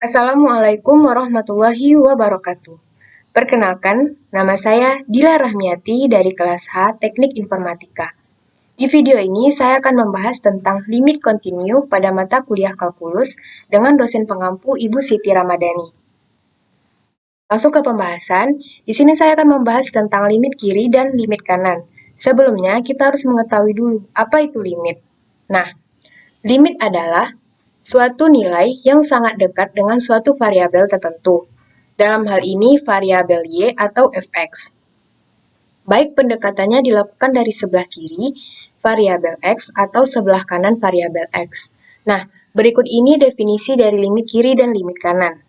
Assalamualaikum warahmatullahi wabarakatuh. Perkenalkan, nama saya Dila Rahmiati dari kelas H Teknik Informatika. Di video ini saya akan membahas tentang limit kontinu pada mata kuliah kalkulus dengan dosen pengampu Ibu Siti Ramadhani. Langsung ke pembahasan, di sini saya akan membahas tentang limit kiri dan limit kanan. Sebelumnya, kita harus mengetahui dulu apa itu limit. Nah, limit adalah suatu nilai yang sangat dekat dengan suatu variabel tertentu. Dalam hal ini variabel y atau fx. Baik pendekatannya dilakukan dari sebelah kiri, variabel x, atau sebelah kanan variabel x. Nah, berikut ini definisi dari limit kiri dan limit kanan.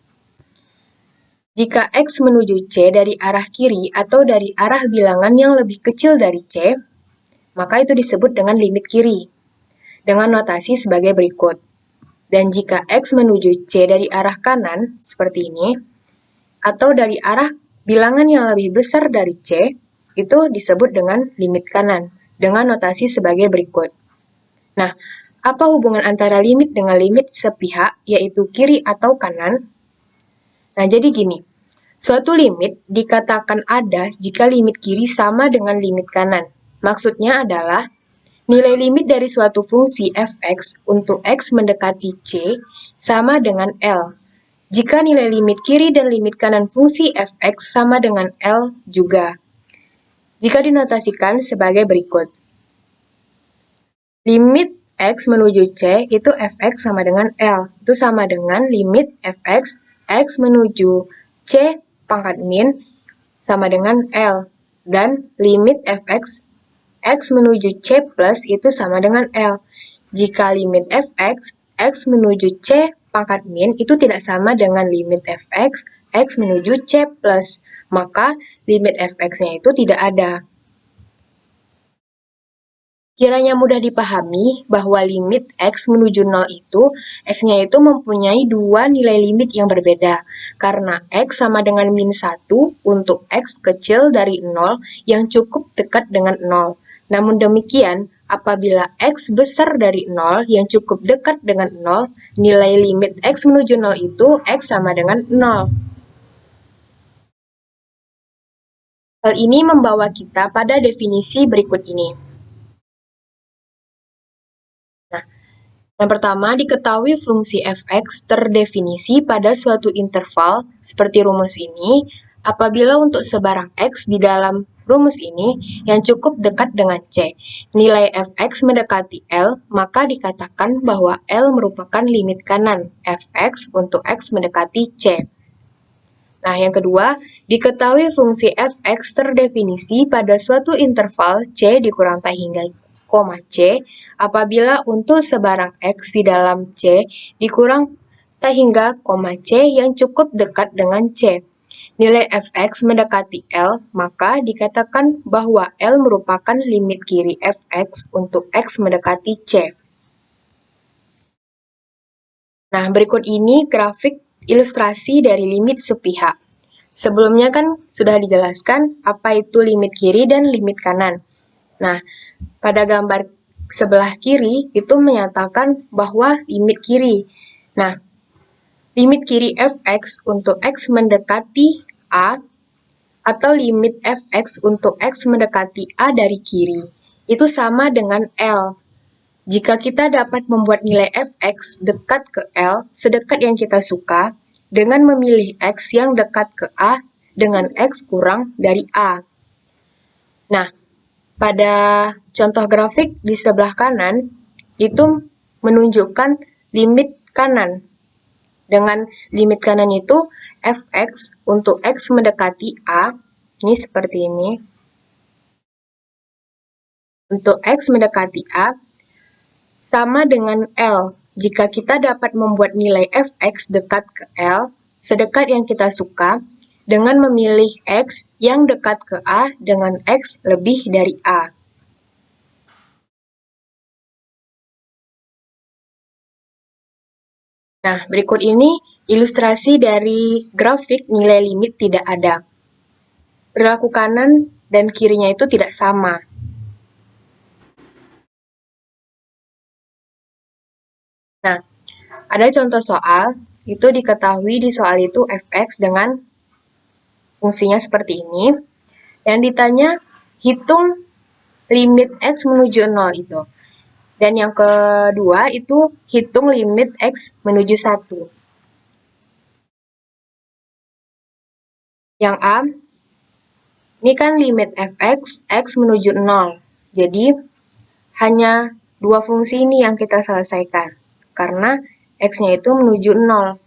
Jika x menuju c dari arah kiri atau dari arah bilangan yang lebih kecil dari c, maka itu disebut dengan limit kiri, dengan notasi sebagai berikut. Dan jika x menuju c dari arah kanan, seperti ini, atau dari arah bilangan yang lebih besar dari c, itu disebut dengan limit kanan, dengan notasi sebagai berikut. Nah, apa hubungan antara limit dengan limit sepihak, yaitu kiri atau kanan? Nah, jadi gini, suatu limit dikatakan ada jika limit kiri sama dengan limit kanan. Maksudnya adalah nilai limit dari suatu fungsi fx untuk x mendekati c sama dengan L. Jika nilai limit kiri dan limit kanan fungsi fx sama dengan L juga. Jika dinotasikan sebagai berikut. Limit x menuju c itu fx sama dengan L. Itu sama dengan limit fx x menuju c pangkat min sama dengan L. Dan limit fx x menuju c plus itu sama dengan L. Jika limit fx x menuju c pangkat min itu tidak sama dengan limit fx x menuju c plus, maka limit fx-nya itu tidak ada. Kiranya mudah dipahami bahwa limit x menuju 0 itu, x-nya itu mempunyai dua nilai limit yang berbeda, karena x sama dengan min 1 untuk x kecil dari 0 yang cukup dekat dengan 0. Namun demikian, apabila x besar dari 0 yang cukup dekat dengan 0, nilai limit x menuju 0 itu x sama dengan 0. Hal ini membawa kita pada definisi berikut ini. Yang pertama, diketahui fungsi fx terdefinisi pada suatu interval seperti rumus ini apabila untuk sebarang x di dalam rumus ini yang cukup dekat dengan c. Nilai fx mendekati L, maka dikatakan bahwa L merupakan limit kanan fx untuk x mendekati c. Nah, yang kedua, diketahui fungsi fx terdefinisi pada suatu interval c dikurang t hingga c apabila untuk sebarang x di dalam c dikurang t hingga c yang cukup dekat dengan c. Nilai fx mendekati L, maka dikatakan bahwa L merupakan limit kiri fx untuk x mendekati c. Nah, berikut ini grafik ilustrasi dari limit sepihak. Sebelumnya kan sudah dijelaskan apa itu limit kiri dan limit kanan. Nah, pada gambar sebelah kiri itu menyatakan bahwa limit kiri. Nah, limit kiri fx untuk x mendekati a atau limit fx untuk x mendekati a dari kiri itu sama dengan L. Jika kita dapat membuat nilai fx dekat ke L sedekat yang kita suka dengan memilih x yang dekat ke a dengan x kurang dari a. Nah, pada contoh grafik di sebelah kanan, itu menunjukkan limit kanan. Dengan limit kanan itu, fx untuk x mendekati a, ini seperti ini. Untuk x mendekati a, sama dengan L. Jika kita dapat membuat nilai fx dekat ke L, sedekat yang kita suka, dengan memilih x yang dekat ke A dengan x lebih dari A. Nah, berikut ini ilustrasi dari grafik nilai limit tidak ada. Perilaku kanan dan kirinya itu tidak sama. Nah, ada contoh soal itu diketahui di soal itu f(x) dengan fungsinya seperti ini. Yang ditanya, hitung limit x menuju 0 itu. Dan yang kedua itu hitung limit x menuju 1. Yang A, ini kan limit f(x), x menuju 0. Jadi, hanya dua fungsi ini yang kita selesaikan. Karena x-nya itu menuju 0.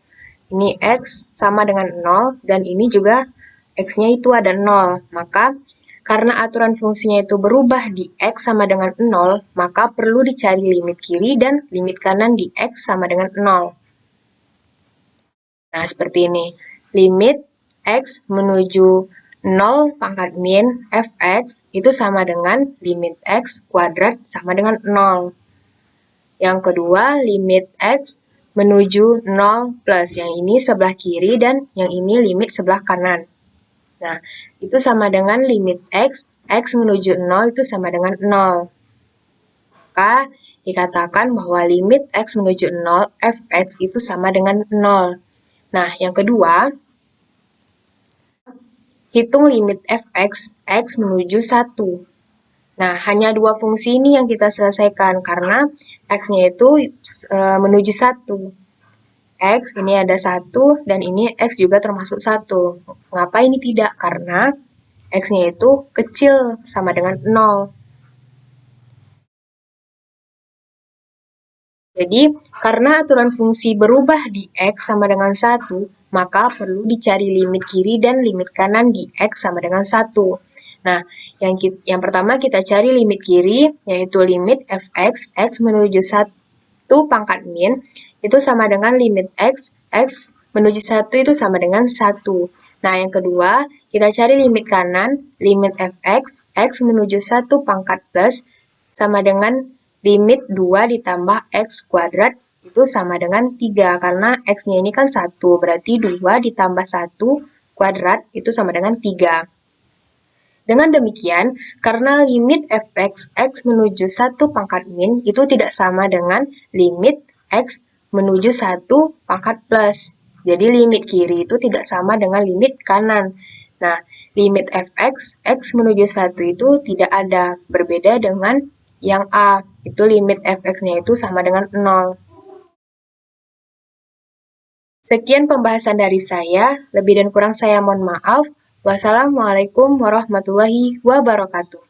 Ini x sama dengan 0, dan ini juga x-nya itu ada 0. Maka, karena aturan fungsinya itu berubah di x sama dengan 0, maka perlu dicari limit kiri dan limit kanan di x sama dengan 0. Nah, seperti ini. Limit x menuju 0 pangkat min f(x) itu sama dengan limit x kuadrat sama dengan 0. Yang kedua, limit x menuju 0 plus. Yang ini sebelah kiri dan yang ini limit sebelah kanan. Nah, itu sama dengan limit x menuju 0 itu sama dengan 0. Maka dikatakan bahwa limit x menuju 0 f(x) itu sama dengan 0. Nah, yang kedua, hitung limit f(x), x menuju 1. Nah, hanya dua fungsi ini yang kita selesaikan karena x-nya itu menuju 1. X ini ada 1 dan ini X juga termasuk 1. Mengapa ini tidak? Karena X-nya itu kecil sama dengan 0. Jadi, karena aturan fungsi berubah di X sama dengan 1, maka perlu dicari limit kiri dan limit kanan di X sama dengan 1. Nah, yang pertama kita cari limit kiri, yaitu limit f(x), x menuju 1 pangkat min, itu sama dengan limit x menuju 1 itu sama dengan 1. Nah, yang kedua, kita cari limit kanan, limit f(x), x menuju 1 pangkat plus, sama dengan limit 2 ditambah x kuadrat, itu sama dengan 3. Karena x-nya ini kan 1, berarti 2 ditambah 1 kuadrat, itu sama dengan 3. Dengan demikian, karena limit f(x), x menuju 1 pangkat min itu tidak sama dengan limit x menuju 1 pangkat plus. Jadi limit kiri itu tidak sama dengan limit kanan. Nah, limit f(x), x menuju 1 itu tidak ada, berbeda dengan yang A, itu limit f(x)-nya itu sama dengan 0. Sekian pembahasan dari saya, lebih dan kurang saya mohon maaf. Wassalamualaikum warahmatullahi wabarakatuh.